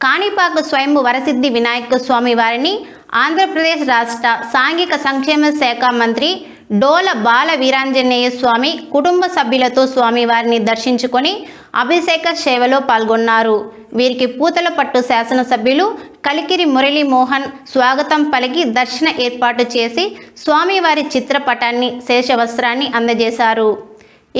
కాణిపాక స్వయంభు వరసిద్ధి వినాయక స్వామి వారిని ఆంధ్రప్రదేశ్ రాష్ట్ర సాంఘిక సంక్షేమ శాఖ మంత్రి డోల బాల వీరాంజనేయ స్వామి కుటుంబ సభ్యులతో స్వామివారిని దర్శించుకొని అభిషేక సేవలో పాల్గొన్నారు. వీరికి పూతలపట్టు శాసనసభ్యులు కలికిరి మురళీ మోహన్ స్వాగతం పలికి దర్శన ఏర్పాటు చేసి స్వామివారి చిత్రపటాన్ని శేషవస్త్రాన్ని అందజేశారు.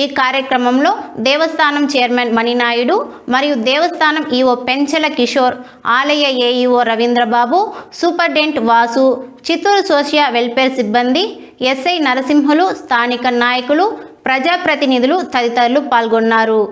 ఈ కార్యక్రమంలో దేవస్థానం చైర్మన్ మణినాయుడు మరియు దేవస్థానం ఈవో పెంచల కిషోర్, ఆలయ AEO Ravindra Babu, superintendent Vasu, Chittoor social welfare సిబ్బంది, ఎస్ఐ నరసింహులు, స్థానిక నాయకులు, ప్రజాప్రతినిధులు తదితరులు పాల్గొన్నారు.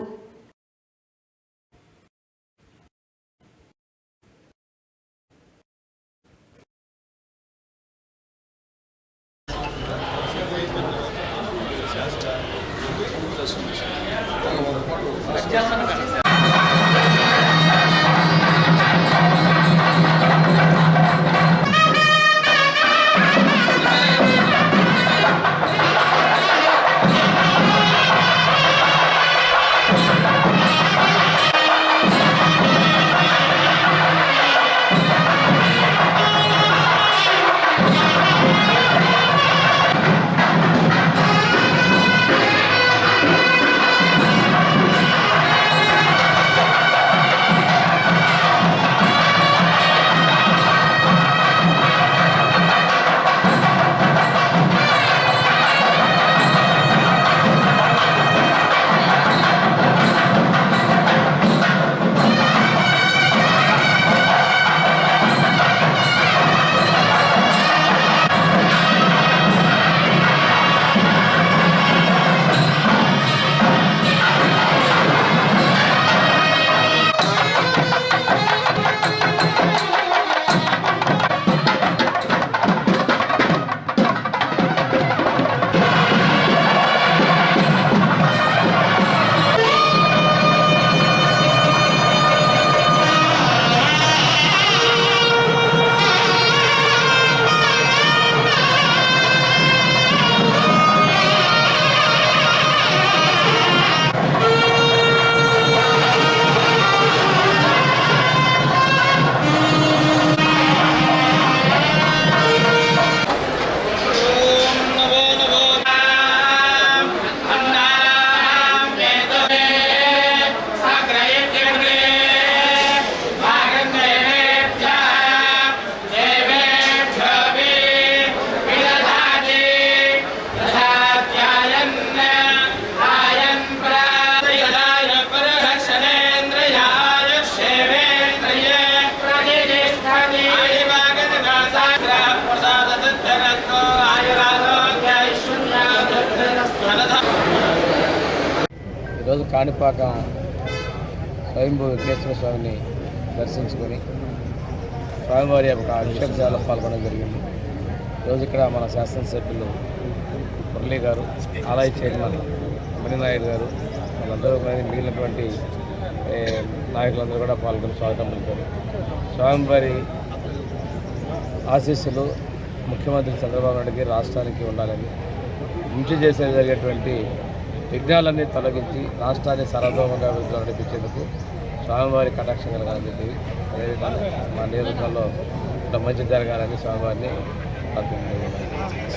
ఈరోజు కాణిపాకం స్వయంభూ వెంకటేశ్వర స్వామిని దర్శించుకొని స్వామివారి యొక్క అభిషేక సేవలో పాల్గొనడం జరిగింది. ఈరోజు ఇక్కడ మన శాసనసభ్యులు మురళీ గారు, ఆలయ చైర్మన్ మణినాయుడు గారు, వాళ్ళందరూ మిగిలినటువంటి నాయకులందరూ కూడా పాల్గొని స్వాగతం పలికారు. స్వామివారి ఆశీస్సులు ముఖ్యమంత్రి చంద్రబాబు నాయుడికి, రాష్ట్రానికి ఉండాలని, ముంచి చేసే జరిగేటువంటి విఘ్నాలన్నీ తొలగించి రాష్ట్రాన్ని సర్వతోముఖంగా అభివృద్ధిలో నడిపించేందుకు స్వామివారి కటాక్షం కలగాలని చెప్పి, అదేవిధంగా మా నియోజకవర్గంలో మంచి జరగాలని స్వామివారిని ప్రార్థిస్తున్నాను.